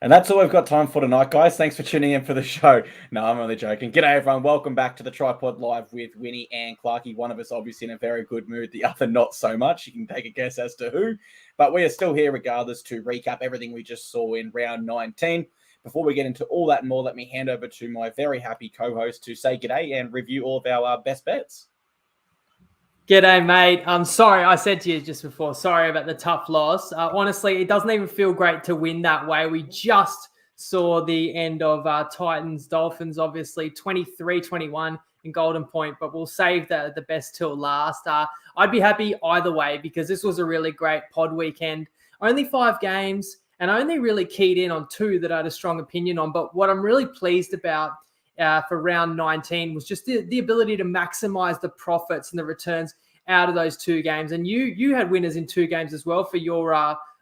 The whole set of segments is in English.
And that's all we've got time for tonight, guys. Thanks for tuning in for the show. No, I'm only joking. G'day, everyone. Welcome back to the TryPod Live with Winnie and Clarkey. One of us obviously in a very good mood, the other not so much. You can take a guess as to who. But we are still here regardless to recap everything we just saw in round 19. Before we get into all that and more, let me hand over to my very happy co-host to say g'day and review all of our best bets. G'day, mate. I'm sorry. I said to you just before, sorry about the tough loss. Honestly, it doesn't even feel great to win that way. We just saw the end of Titans-Dolphins, obviously, 23-21 in Golden Point, but we'll save the best till last. I'd be happy either way because this was a really great pod weekend. Only 5 games, and I only really keyed in on 2 that I had a strong opinion on. But what I'm really pleased about for round 19 was just the ability to maximize the profits and the returns out of those 2 games. And you had winners in 2 games as well for your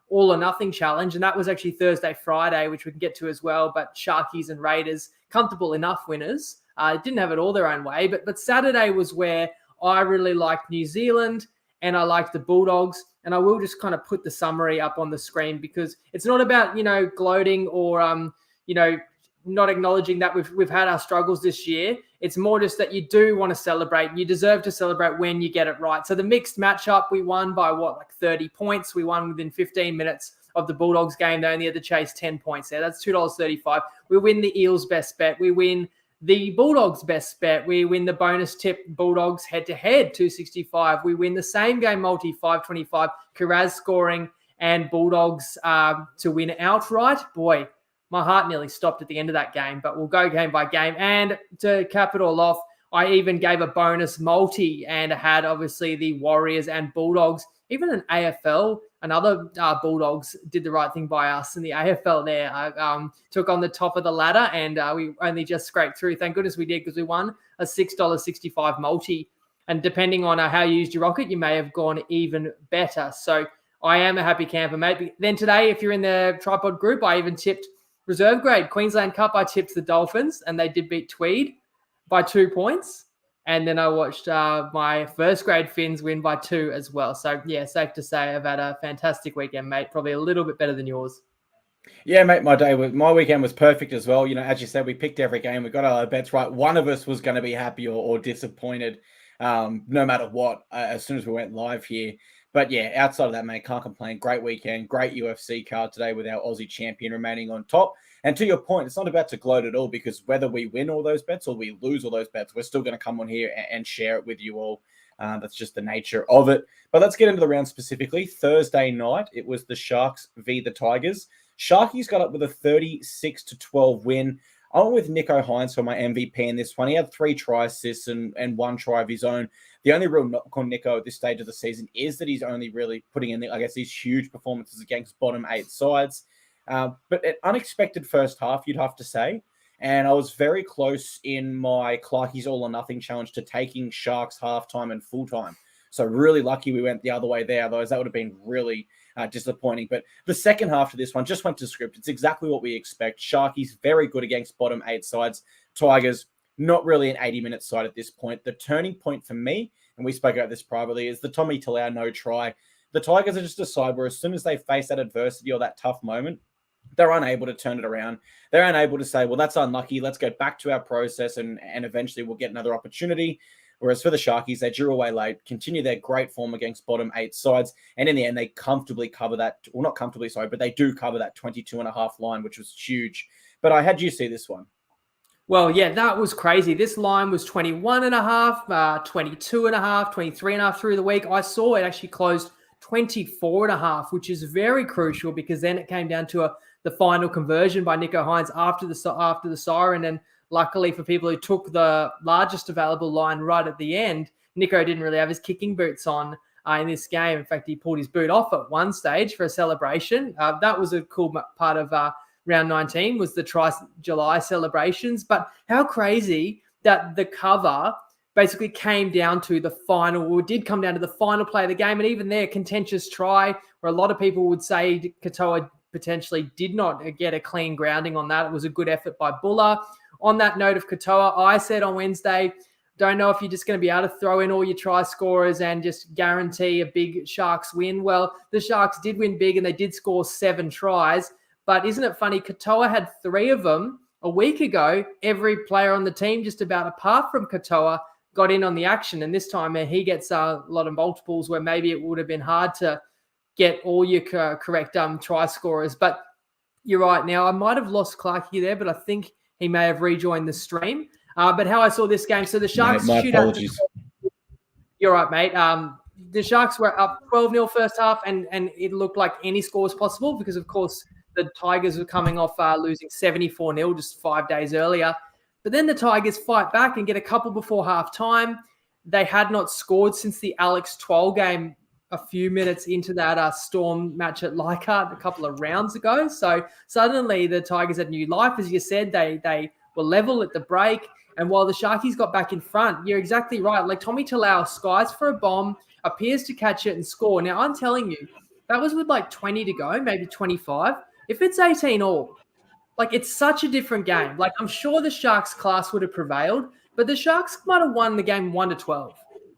all or nothing challenge. And that was actually Thursday, Friday, which we can get to as well. But Sharkies and Raiders, comfortable enough winners. Didn't have it all their own way. But Saturday was where I really liked New Zealand and I liked the Bulldogs. And I will just kind of put the summary up on the screen because it's not about, gloating or, not acknowledging that we've had our struggles this year. It's more just that you do want to celebrate. You deserve to celebrate when you get it right. So the mixed matchup, we won by 30 points. We won within 15 minutes of the Bulldogs game. They only had to chase 10 points there. That's $2.35. We win the Eels best bet. We win the Bulldogs best bet. We win the bonus tip Bulldogs head-to-head, $2.65. We win the same game multi, $5.25. Kiraz scoring and Bulldogs to win outright. Boy, my heart nearly stopped at the end of that game, but we'll go game by game. And to cap it all off, I even gave a bonus multi and had obviously the Warriors and Bulldogs. Even an AFL, another Bulldogs did the right thing by us in the AFL there. I took on the top of the ladder and we only just scraped through. Thank goodness we did because we won a $6.65 multi. And depending on how you used your rocket, you may have gone even better. So I am a happy camper, mate. Then today, if you're in the TryPod group, I even tipped reserve grade Queensland Cup. I tipped the Dolphins and they did beat Tweed by 2 points. And then I watched my first grade Finns win by 2 as well. So yeah, safe to say I've had a fantastic weekend, mate. Probably a little bit better than yours. Yeah, mate, my weekend was perfect as well. As you said, we picked every game. We got our bets right. One of us was going to be happy or disappointed no matter what as soon as we went live here. But yeah, outside of that, mate, can't complain. Great weekend, great UFC card today with our Aussie champion remaining on top. And to your point, it's not about to gloat at all because whether we win all those bets or we lose all those bets, we're still going to come on here and share it with you all. That's just the nature of it. But let's get into the round specifically. Thursday night, it was the Sharks v. the Tigers. Sharkies got up with a 36-12 win. I went with Nicho Hynes for my MVP in this one. He had 3 try assists and 1 try of his own. The only real knock on Nicho at this stage of the season is that he's only really putting in, these huge performances against bottom 8 sides. But an unexpected first half, you'd have to say. And I was very close in my Clarkey's All or Nothing challenge to taking Sharks halftime and full-time. So really lucky we went the other way there. Otherwise, that would have been really disappointing. But the second half of this one just went to script. It's exactly what we expect. Sharkies, very good against bottom 8 sides. Tigers, not really an 80-minute side at this point. The turning point for me, and we spoke about this privately, is the Tommy Talau no try. The Tigers are just a side where as soon as they face that adversity or that tough moment, they're unable to turn it around. They're unable to say, well, that's unlucky. Let's go back to our process and eventually we'll get another opportunity. Whereas for the Sharkies, they drew away late, continue their great form against bottom 8 sides. And in the end, they comfortably cover that. Well, not comfortably, sorry, but they do cover that 22.5 line, which was huge. But how do you see this one? Well, yeah, that was crazy. This line was 21.5, 22.5, 23.5 through the week. I saw it actually closed 24.5, which is very crucial because then it came down to the final conversion by Nicho Hynes after the siren. And luckily for people who took the largest available line right at the end, Nicho didn't really have his kicking boots on in this game. In fact, he pulled his boot off at one stage for a celebration. That was a cool part of round 19 was the July celebrations. But how crazy that the cover basically came down to the final, or did come down to the final play of the game. And even there, contentious try, where a lot of people would say Katoa potentially did not get a clean grounding on that. It was a good effort by Buller. On that note of Katoa, I said on Wednesday, don't know if you're just going to be able to throw in all your try scorers and just guarantee a big Sharks win. Well, the Sharks did win big and they did score 7 tries, But isn't it funny? Katoa had 3 of them a week ago. Every player on the team, just about apart from Katoa, got in on the action. And this time he gets a lot of multiples where maybe it would have been hard to get all your correct try scorers. But you're right. Now, I might have lost Clarkey there, but I think he may have rejoined the stream. But how I saw this game, so the Sharks my shoot apologies. You're right, mate. The Sharks were up 12-0 first half, and it looked like any score was possible because, of course, the Tigers were coming off losing 74-0 just 5 days earlier. But then the Tigers fight back and get a couple before halftime. They had not scored since the Alex Twal game a few minutes into that Storm match at Leichhardt a couple of rounds ago. So suddenly the Tigers had new life. As you said, they were level at the break. And while the Sharkies got back in front, you're exactly right. Like Tommy Talau skies for a bomb, appears to catch it and score. Now, I'm telling you, that was with like 20 to go, maybe 25. If it's 18-all, like it's such a different game. Like I'm sure the Sharks class would have prevailed, but the Sharks might have won the game 1-12.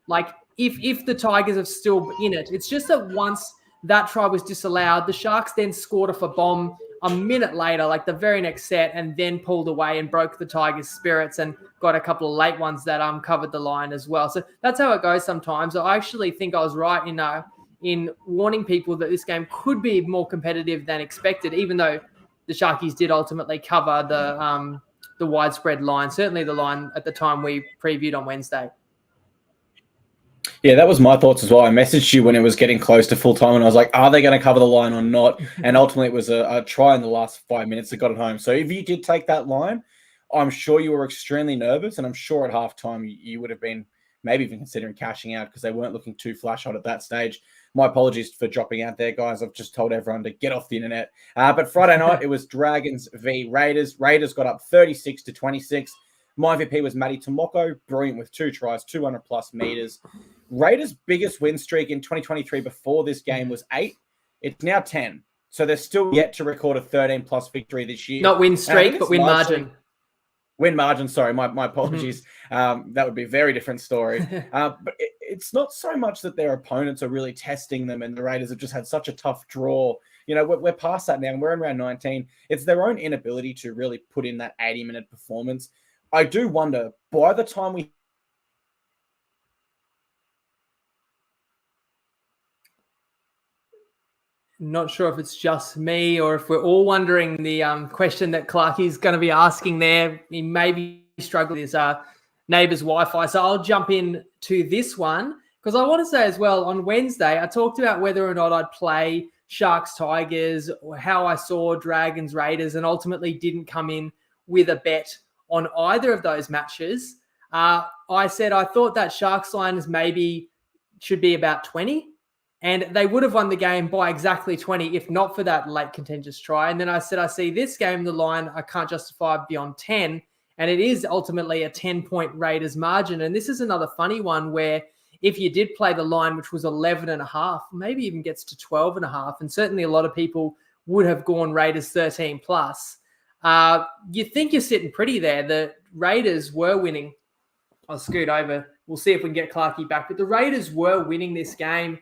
Like if the Tigers are still in it, it's just that once that try was disallowed, the Sharks then scored off a bomb a minute later, like the very next set, and then pulled away and broke the Tigers' spirits and got a couple of late ones that covered the line as well. So that's how it goes sometimes. I actually think I was right in warning people that this game could be more competitive than expected, even though the Sharkies did ultimately cover the widespread line, certainly the line at the time we previewed on Wednesday. Yeah, that was my thoughts as well. I messaged you when it was getting close to full time, and I was like, are they going to cover the line or not? And ultimately, it was a try in the last 5 minutes that got it home. So if you did take that line, I'm sure you were extremely nervous, and I'm sure at halftime you would have been maybe even considering cashing out because they weren't looking too flash hot at that stage. My apologies for dropping out there, guys. I've just told everyone to get off the internet. But Friday night, it was Dragons v Raiders. Raiders got up 36-26. My MVP was Matty Tomoko, brilliant with 2 tries, 200-plus meters. Raiders' biggest win streak in 2023 before this game was 8. It's now 10. So they're still yet to record a 13-plus victory this year. Not win streak, but win margin. Win margin, sorry, my apologies. That would be a very different story. But it's not so much that their opponents are really testing them, and the Raiders have just had such a tough draw. You know, we're past that now, and we're in round 19. It's their own inability to really put in that 80-minute performance. I do wonder, by the time we... Not sure if it's just me or if we're all wondering the question that Clarkie's going to be asking there. He may be struggling with his neighbour's Wi-Fi. So I'll jump in to this one because I want to say as well, on Wednesday, I talked about whether or not I'd play Sharks, Tigers, or how I saw Dragons, Raiders, and ultimately didn't come in with a bet on either of those matches. I said I thought that Sharks line maybe should be about 20. And they would have won the game by exactly 20 if not for that late contentious try. And then I said, I see this game, the line, I can't justify beyond 10. And it is ultimately a 10-point Raiders margin. And this is another funny one where if you did play the line, which was 11.5, maybe even gets to 12.5, and certainly a lot of people would have gone Raiders 13 plus. You think you're sitting pretty there. The Raiders were winning. I'll scoot over. We'll see if we can get Clarkey back. But the Raiders were winning this game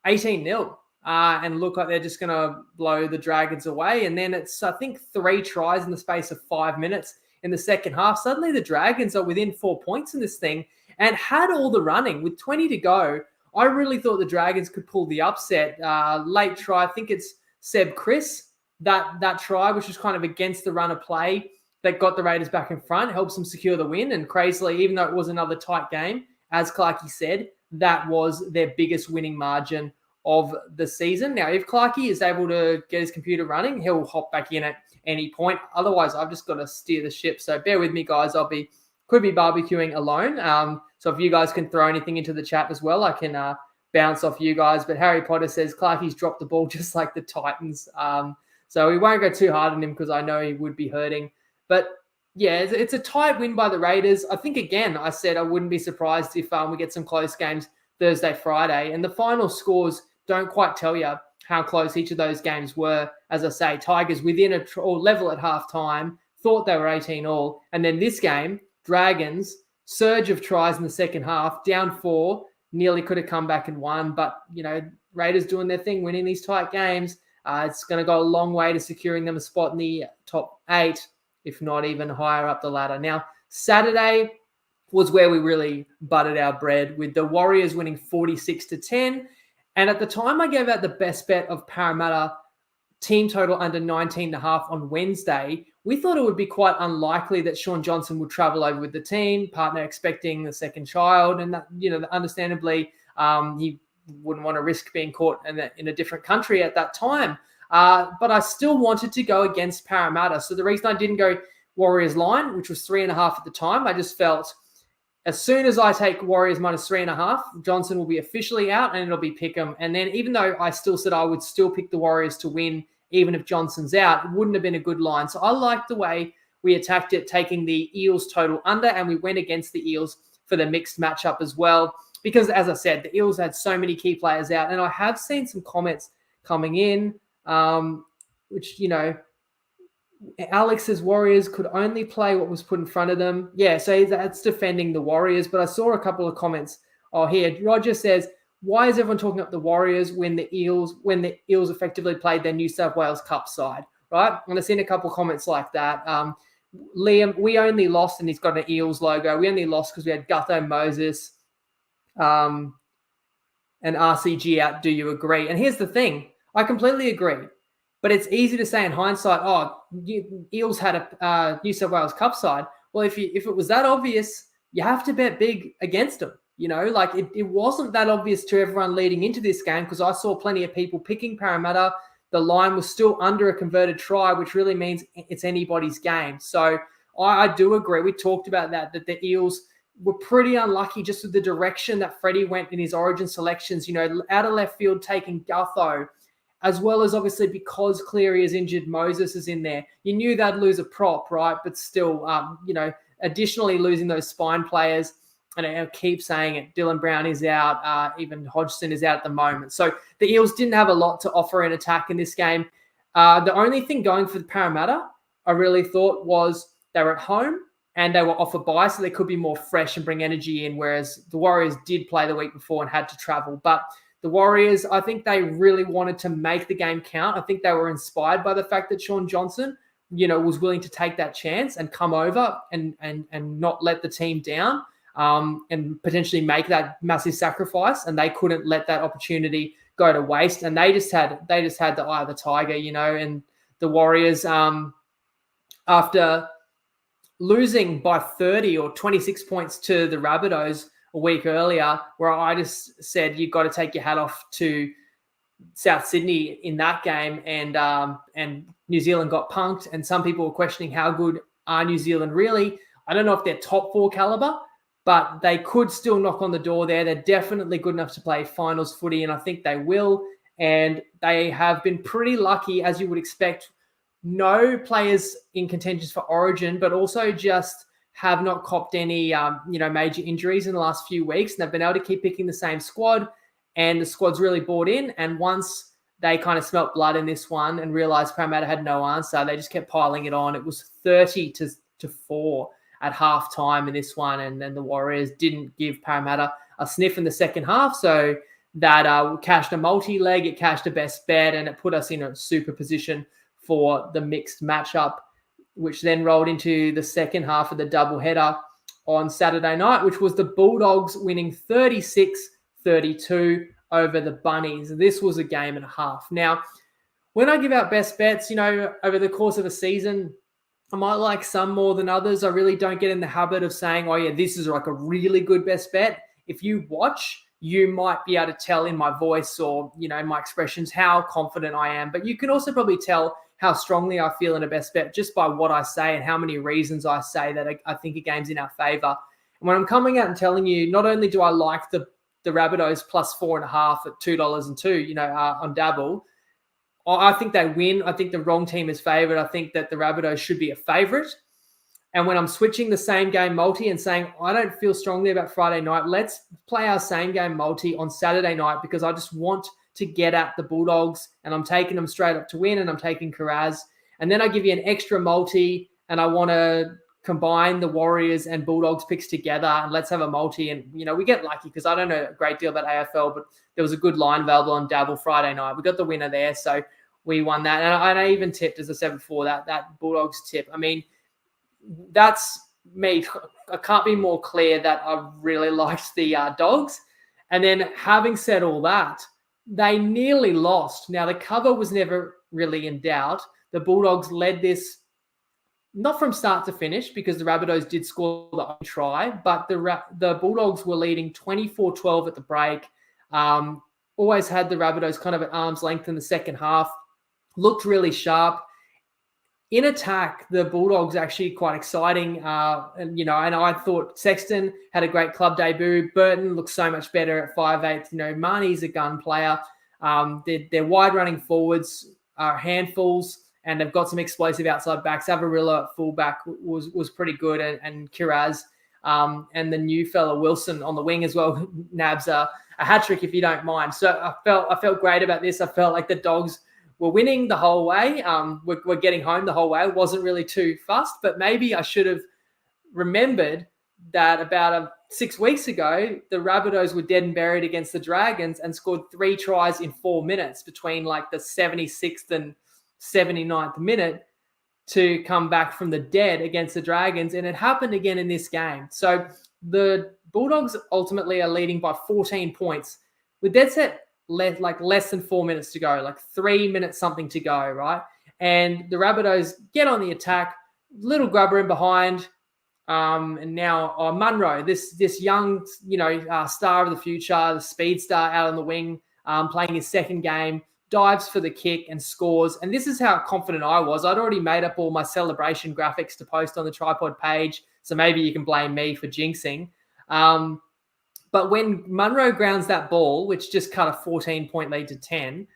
18-0 and look like they're just going to blow the Dragons away. And then it's, I think, 3 tries in the space of 5 minutes in the second half. Suddenly the Dragons are within 4 points in this thing and had all the running with 20 to go. I really thought the Dragons could pull the upset. Late try, I think it's Seb Chris, that try, which was kind of against the run of play that got the Raiders back in front, helps them secure the win. And crazily, even though it was another tight game, as Clarkey said, that was their biggest winning margin of the season. Now, if Clarkey is able to get his computer running, he'll hop back in at any point. Otherwise, I've just got to steer the ship. So bear with me, guys. Could be barbecuing alone. So if you guys can throw anything into the chat as well, I can bounce off you guys. But Harry Potter says Clarkey's dropped the ball just like the Titans. So we won't go too hard on him because I know he would be hurting. But yeah, it's a tight win by the Raiders. I think, again, I said I wouldn't be surprised if we get some close games Thursday, Friday. And the final scores don't quite tell you how close each of those games were. As I say, Tigers within or level at halftime, thought they were 18-all. And then this game, Dragons, surge of tries in the second half, down 4, nearly could have come back and won. But, you know, Raiders doing their thing, winning these tight games. It's going to go a long way to securing them a spot in the top 8, if not even higher up the ladder. Now, Saturday was where we really buttered our bread with the Warriors winning 46-10. And at the time I gave out the best bet of Parramatta team total under 19.5 on Wednesday, we thought it would be quite unlikely that Shaun Johnson would travel over with the team, partner expecting the second child. And that, understandably, he wouldn't want to risk being caught in a different country at that time. But I still wanted to go against Parramatta. So the reason I didn't go Warriors line, which was 3.5 at the time, I just felt as soon as I take Warriors minus 3.5, Johnson will be officially out and it'll be pick'em. And then even though I still said I would still pick the Warriors to win, even if Johnson's out, it wouldn't have been a good line. So I liked the way we attacked it, taking the Eels total under, and we went against the Eels for the mixed matchup as well. Because as I said, the Eels had so many key players out, and I have seen some comments coming in, which, Alex's Warriors could only play what was put in front of them. Yeah, so that's defending the Warriors. But I saw a couple of comments. Oh, here, Roger says, why is everyone talking up the Warriors when the Eels effectively played their New South Wales Cup side, right? And I've seen a couple of comments like that. Liam, we only lost, and he's got an Eels logo. We only lost because we had Gutho Moses and RCG out. Do you agree? And here's the thing. I completely agree. But it's easy to say in hindsight, Eels had a New South Wales Cup side. Well, if it was that obvious, you have to bet big against them. It wasn't that obvious to everyone leading into this game because I saw plenty of people picking Parramatta. The line was still under a converted try, which really means it's anybody's game. So I do agree. We talked about that the Eels were pretty unlucky just with the direction that Freddie went in his origin selections, out of left field taking Gutho, as well as obviously because Cleary is injured, Moses is in there. You knew they'd lose a prop, right? But still, additionally losing those spine players, and I keep saying it, Dylan Brown is out, even Hodgson is out at the moment. So the Eels didn't have a lot to offer in attack in this game. The only thing going for the Parramatta, I really thought, was they were at home and they were off a bye, so they could be more fresh and bring energy in, whereas the Warriors did play the week before and had to travel. But the Warriors, I think they really wanted to make the game count. I think they were inspired by the fact that Shaun Johnson, was willing to take that chance and come over and not let the team down and potentially make that massive sacrifice. And they couldn't let that opportunity go to waste. And they just had the eye of the tiger, and the Warriors, after losing by 30 or 26 points to the Rabbitohs a week earlier, where I just said you've got to take your hat off to South Sydney in that game, and New Zealand got punked, and some people were questioning how good are New Zealand really. I don't know if they're top 4 caliber, but they could still knock on the door there. They're definitely good enough to play finals footy, and I think they will. And they have been pretty lucky, as you would expect. No players in contentions for Origin, but also just have not copped any, major injuries in the last few weeks. And they've been able to keep picking the same squad, and the squad's really bought in. And once they kind of smelt blood in this one and realized Parramatta had no answer, they just kept piling it on. It was 30-4 at halftime in this one. And then the Warriors didn't give Parramatta a sniff in the second half. So that cashed a multi-leg, it cashed a best bet, and it put us in a super position for the mixed matchup, which then rolled into the second half of the doubleheader on Saturday night, which was the Bulldogs winning 36-32 over the Bunnies. This was a game and a half. Now, when I give out best bets, over the course of a season, I might like some more than others. I really don't get in the habit of saying, oh yeah, this is like a really good best bet. If you watch, you might be able to tell in my voice or, in my expressions how confident I am. But you can also probably tell how strongly I feel in a best bet just by what I say and how many reasons I say that I think a game's in our favour. And when I'm coming out and telling you, not only do I like the Rabbitohs plus 4.5 at $2.02, on Dabble, I think they win. I think the wrong team is favoured. I think that the Rabbitohs should be a favourite. And when I'm switching the same game multi and saying, I don't feel strongly about Friday night, let's play our same game multi on Saturday night because I just want to get at the Bulldogs, and I'm taking them straight up to win, and I'm taking Karaz. And then I give you an extra multi, and I want to combine the Warriors and Bulldogs picks together, and let's have a multi. And, we get lucky because I don't know a great deal about AFL, but there was a good line available on Dabble Friday night. We got the winner there. So we won that. And I even tipped, as I said before, that Bulldogs tip. I mean, that's me. I can't be more clear that I really liked the Dogs. And then having said all that, they nearly lost. Now, the cover was never really in doubt. The Bulldogs led this not from start to finish because the Rabbitohs did score the own try, but the Bulldogs were leading 24-12 at the break. Always had the Rabbitohs kind of at arm's length in the second half. Looked really sharp. In attack, the Bulldogs actually quite exciting. And I thought Sexton had a great club debut. Burton looks so much better at 5'8". Marnie's a gun player. They're wide running forwards are handfuls, and they've got some explosive outside backs. Avarilla at fullback was pretty good, and Kiraz and the new fella Wilson on the wing as well nabs a hat trick if you don't mind. So I felt great about this. I felt like the Dogs were winning the whole way. We're getting home the whole way. It wasn't really too fussed, but maybe I should have remembered that about 6 weeks ago, the Rabbitohs were dead and buried against the Dragons and scored 3 tries in 4 minutes between like the 76th and 79th minute to come back from the dead against the Dragons. And it happened again in this game. So the Bulldogs ultimately are leading by 14 points with dead set less than 4 minutes to go, like 3 minutes something to go, right? And the Rabbitohs get on the attack, little grubber in behind. And now Munro, this young, star of the future, the speed star out on the wing, playing his second game, dives for the kick and scores. And this is how confident I was. I'd already made up all my celebration graphics to post on the TryPod page, so maybe you can blame me for jinxing. But when Munro grounds that ball, which just cut a 14-point lead to 10,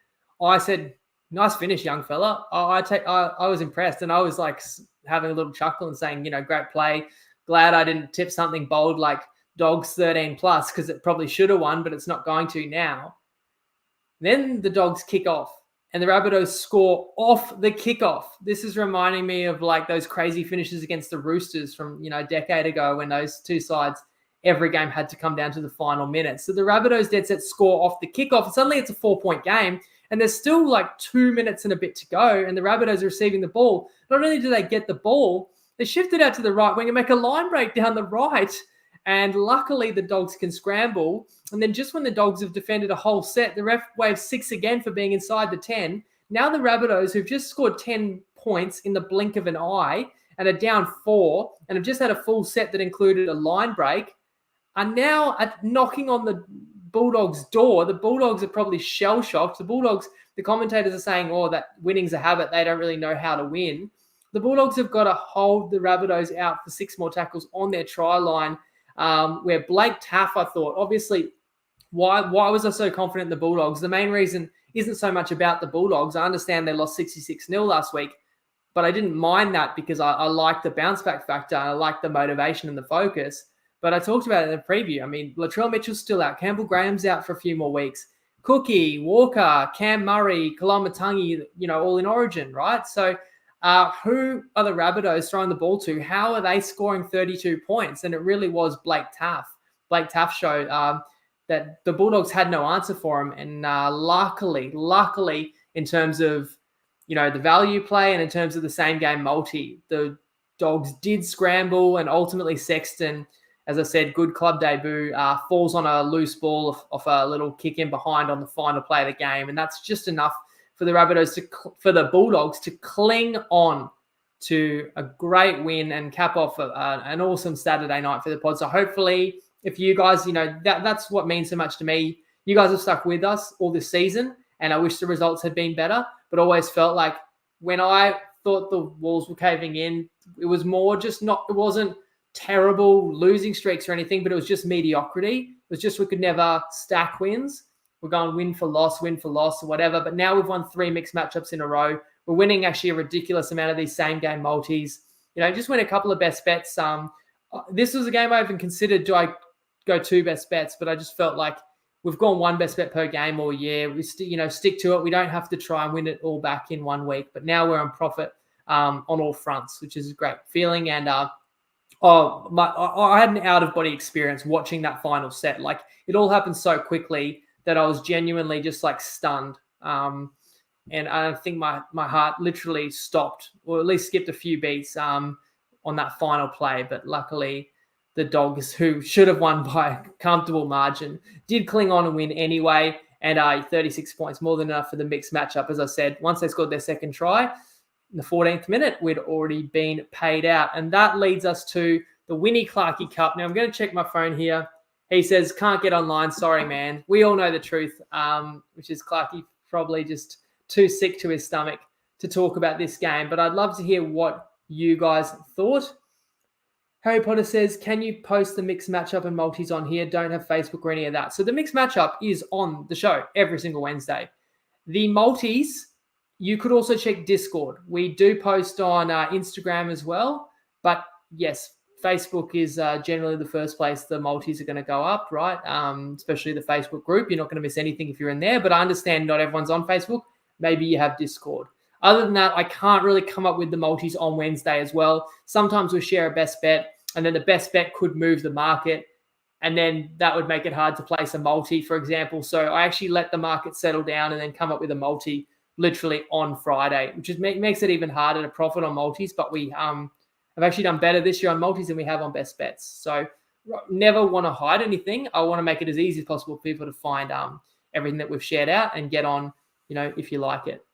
I said, "Nice finish, young fella." I was impressed, and I was like having a little chuckle and saying, great play. Glad I didn't tip something bold like Dogs 13 plus because it probably should have won, but it's not going to now. Then the Dogs kick off, and the Rabbitohs score off the kickoff. This is reminding me of like those crazy finishes against the Roosters from a decade ago when those two sides, every game had to come down to the final minute. So the Rabbitohs dead set score off the kickoff. Suddenly it's a 4-point game, and there's still like 2 minutes and a bit to go, and the Rabbitohs are receiving the ball. Not only do they get the ball, they shift it out to the right wing and make a line break down the right. And luckily the Dogs can scramble. And then just when the Dogs have defended a whole set, the ref waves 6 again for being inside the 10. Now the Rabbitohs, who've just scored 10 points in the blink of an eye and are down 4 and have just had a full set that included a line break, are now knocking on the Bulldogs' door. The Bulldogs are probably shell-shocked. The commentators are saying, that winning's a habit. They don't really know how to win. The Bulldogs have got to hold the Rabbitohs out for 6 more tackles on their try line, where Blake Taff, I thought, obviously, why was I so confident in the Bulldogs? The main reason isn't so much about the Bulldogs. I understand they lost 66-0 last week, but I didn't mind that because I like the bounce-back factor. I like the motivation and the focus. But I talked about it in the preview. I mean, Latrell Mitchell's still out. Campbell Graham's out for a few more weeks. Cookie, Walker, Cam Murray, Kalamatangi, all in Origin, right? So who are the Rabbitohs throwing the ball to? How are they scoring 32 points? And it really was Blake Taff. Blake Taff showed that the Bulldogs had no answer for him. And luckily, in terms of, the value play and in terms of the same game multi, the Dogs did scramble, and ultimately Sexton, as I said, good club debut, falls on a loose ball off a little kick in behind on the final play of the game. And that's just enough for the Rabbitohs for the Bulldogs to cling on to a great win and cap off an awesome Saturday night for the pod. So hopefully, if you guys, that's what means so much to me. You guys have stuck with us all this season, and I wish the results had been better, but always felt like when I thought the walls were caving in, it was more just it wasn't terrible losing streaks or anything, but it was just mediocrity. It was just we could never stack wins. We're going win for loss, or whatever. But now we've won 3 mixed matchups in a row. We're winning actually a ridiculous amount of these same game multis. Just win a couple of best bets. This was a game I even considered, do I go 2 best bets? But I just felt like we've gone 1 best bet per game all year. We stick to it. We don't have to try and win it all back in 1 week. But now we're on profit on all fronts, which is a great feeling. And I had an out-of-body experience watching that final set. Like, it all happened so quickly that I was genuinely just like stunned. And I think my heart literally stopped, or at least skipped a few beats on that final play. But luckily, the Dogs, who should have won by a comfortable margin, did cling on and win anyway. And 36 points, more than enough for the mixed matchup. As I said, once they scored their second try, in the 14th minute, we'd already been paid out. And that leads us to the Winnie Clarkey Cup. Now, I'm going to check my phone here. He says, can't get online. Sorry, man. We all know the truth, which is Clarkey probably just too sick to his stomach to talk about this game. But I'd love to hear what you guys thought. Harry Potter says, can you post the mixed matchup and multis on here? Don't have Facebook or any of that. So the mixed matchup is on the show every single Wednesday. The multis, you could also check Discord. We do post on Instagram as well. But yes, Facebook is generally the first place the multis are going to go up, right? Especially the Facebook group. You're not going to miss anything if you're in there. But I understand not everyone's on Facebook. Maybe you have Discord. Other than that, I can't really come up with the multis on Wednesday as well. Sometimes we share a best bet, and then the best bet could move the market, and then that would make it hard to place a multi, for example. So I actually let the market settle down and then come up with a multi literally on Friday, which makes it even harder to profit on multis. But we have actually done better this year on multis than we have on best bets. So never want to hide anything. I want to make it as easy as possible for people to find everything that we've shared out and get on, if you like it.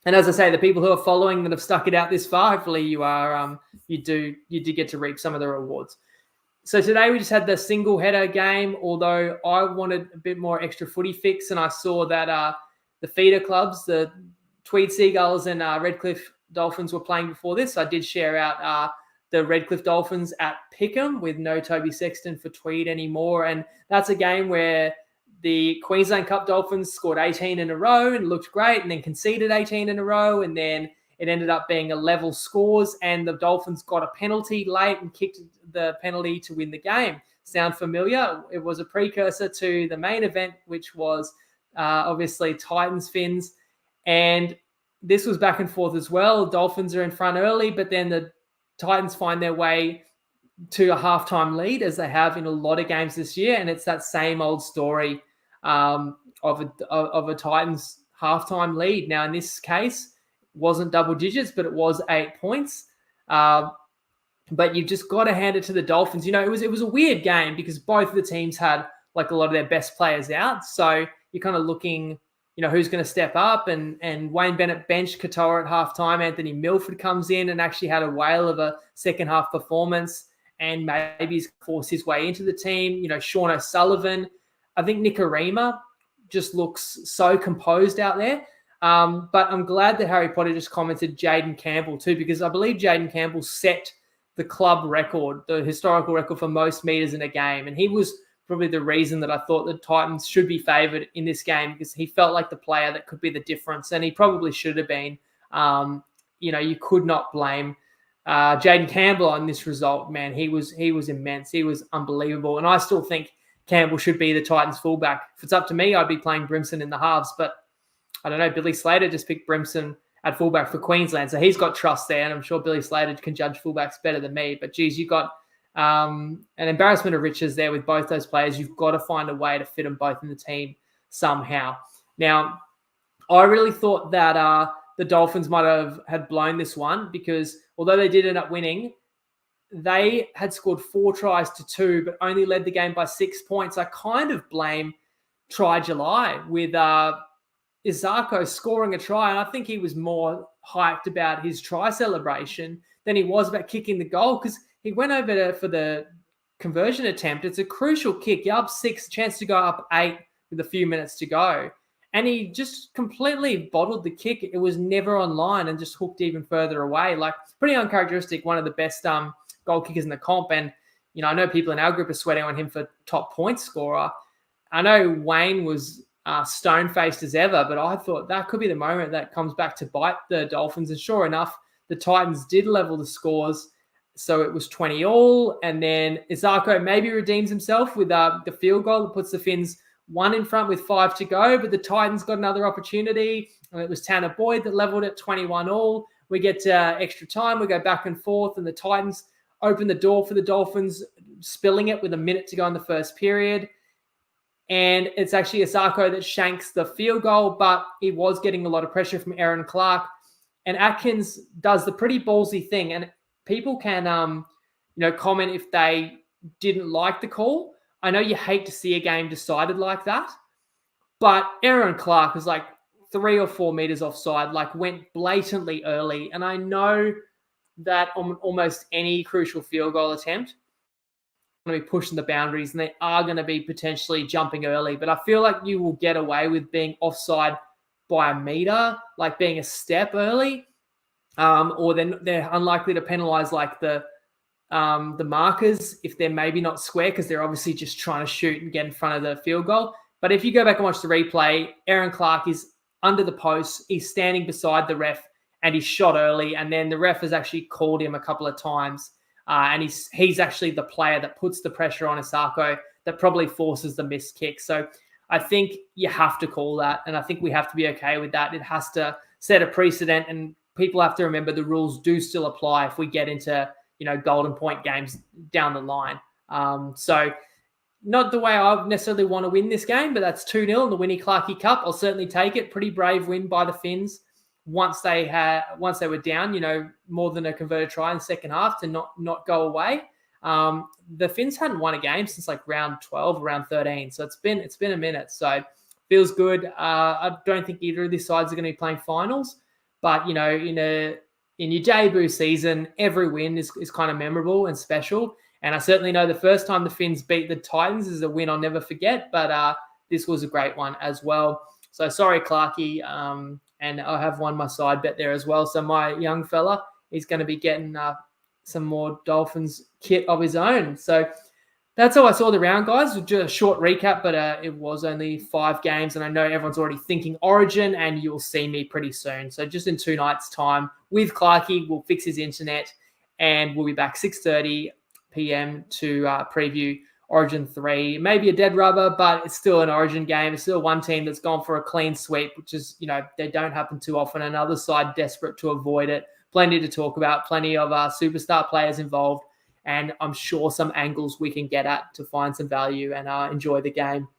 And as I say, the people who are following that have stuck it out this far, hopefully you are, you did get to reap some of the rewards. So today we just had the single header game, although I wanted a bit more extra footy fix, and I saw that the feeder clubs, the Tweed Seagulls and Redcliffe Dolphins were playing before this. So I did share out the Redcliffe Dolphins at Pickham with no Toby Sexton for Tweed anymore. And that's a game where the Queensland Cup Dolphins scored 18 in a row and looked great, and then conceded 18 in a row, and then it ended up being a level scores, and the Dolphins got a penalty late and kicked the penalty to win the game. Sound familiar? It was a precursor to the main event, which was obviously Titans Finns, and this was back and forth as well. Dolphins are in front early, but then the Titans find their way to a halftime lead, as they have in a lot of games this year, and it's that same old story of a Titans halftime lead. Now, in this case, it wasn't double digits, but it was 8 points. But you've just got to hand it to the Dolphins. It was a weird game because both of the teams had like a lot of their best players out. So you're kind of looking, who's going to step up. And Wayne Bennett benched Katoa at halftime. Anthony Milford comes in and actually had a whale of a second half performance, and maybe he's forced his way into the team. Sean O'Sullivan. I think Nicarima just looks so composed out there. But I'm glad that Harry Potter just commented Jaden Campbell too, because I believe Jaden Campbell set the club record, the historical record for most meters in a game. And he was probably the reason that I thought the Titans should be favoured in this game, because he felt like the player that could be the difference. And he probably should have been. You could not blame Jaden Campbell on this result, man. He was immense. He was unbelievable. And I still think Campbell should be the Titans fullback. If it's up to me, I'd be playing Brimson in the halves, but I don't know. Billy Slater just picked Brimson at fullback for Queensland, so he's got trust there, and I'm sure Billy Slater can judge fullbacks better than me. But geez, you got an embarrassment of riches there with both those players. You've got to find a way to fit them both in the team somehow. Now, I really thought that the Dolphins might have had blown this one, because although they did end up winning, they had scored 4 tries to 2, but only led the game by 6 points. I kind of blame Try July with Isako scoring a try, and I think he was more hyped about his try celebration than he was about kicking the goal, because he went over for the conversion attempt. It's a crucial kick. You're up 6, chance to go up 8 with a few minutes to go. And he just completely bottled the kick. It was never on line and just hooked even further away. Like, pretty uncharacteristic, one of the best goal kickers in the comp. And, I know people in our group are sweating on him for top point scorer. I know Wayne was stone-faced as ever, but I thought that could be the moment that comes back to bite the Dolphins. And sure enough, the Titans did level the scores. So it was 20-all. And then Isako maybe redeems himself with the field goal that puts the Finns 1 in front with 5 to go. But the Titans got another opportunity, and it was Tanner Boyd that leveled it 21-all. We get extra time. We go back and forth, and the Titans open the door for the Dolphins, spilling it with a minute to go in the first period. And it's actually Asako that shanks the field goal, but he was getting a lot of pressure from Aaron Clark. And Atkins does the pretty ballsy thing. And people can, comment if they didn't like the call. I know you hate to see a game decided like that, but Aaron Clark was like 3 or 4 meters offside, like went blatantly early. And I know that on almost any crucial field goal attempt, going to be pushing the boundaries and they are going to be potentially jumping early. But I feel like you will get away with being offside by a meter, like being a step early, or then they're unlikely to penalize like the markers if they're maybe not square because they're obviously just trying to shoot and get in front of the field goal. But if you go back and watch the replay, Aaron Clark is under the post, he's standing beside the ref and he's shot early, and then the ref has actually called him a couple of times. And he's actually the player that puts the pressure on Asako that probably forces the missed kick. So I think you have to call that, and I think we have to be okay with that. It has to set a precedent, and people have to remember the rules do still apply if we get into, golden point games down the line. So not the way I necessarily want to win this game, but that's 2-0 in the Winnie Clarkey Cup. I'll certainly take it. Pretty brave win by the Finns. Once they were down, more than a converted try in the second half to not go away. The Finns hadn't won a game since like round 12, round 13. So it's been a minute. So feels good. I don't think either of these sides are going to be playing finals, but in your debut season, every win is kind of memorable and special. And I certainly know the first time the Finns beat the Titans is a win I'll never forget. But this was a great one as well. So sorry, Clarkey. And I have won my side bet there as well. So my young fella, he's going to be getting some more Dolphins kit of his own. So that's how I saw the round, guys. Just a short recap, but it was only 5 games. And I know everyone's already thinking Origin, and you'll see me pretty soon. So just in 2 nights' time with Clarkey, we'll fix his internet, and we'll be back 6:30 p.m. to preview Origin 3, maybe a dead rubber, but it's still an Origin game. It's still one team that's gone for a clean sweep, which is, they don't happen too often. Another side desperate to avoid it. Plenty to talk about, plenty of superstar players involved, and I'm sure some angles we can get at to find some value and enjoy the game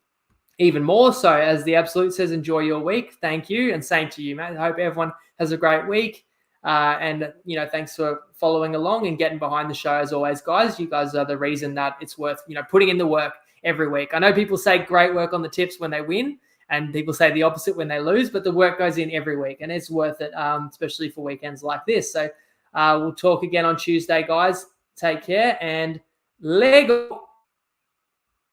even more. So as the Absolute says, enjoy your week. Thank you, and same to you, mate. I hope everyone has a great week. And thanks for following along and getting behind the show as always, guys. You guys are the reason that it's worth, putting in the work every week. I know people say great work on the tips when they win, and people say the opposite when they lose, but the work goes in every week, and it's worth it, especially for weekends like this. So we'll talk again on Tuesday, guys. Take care, and Lego.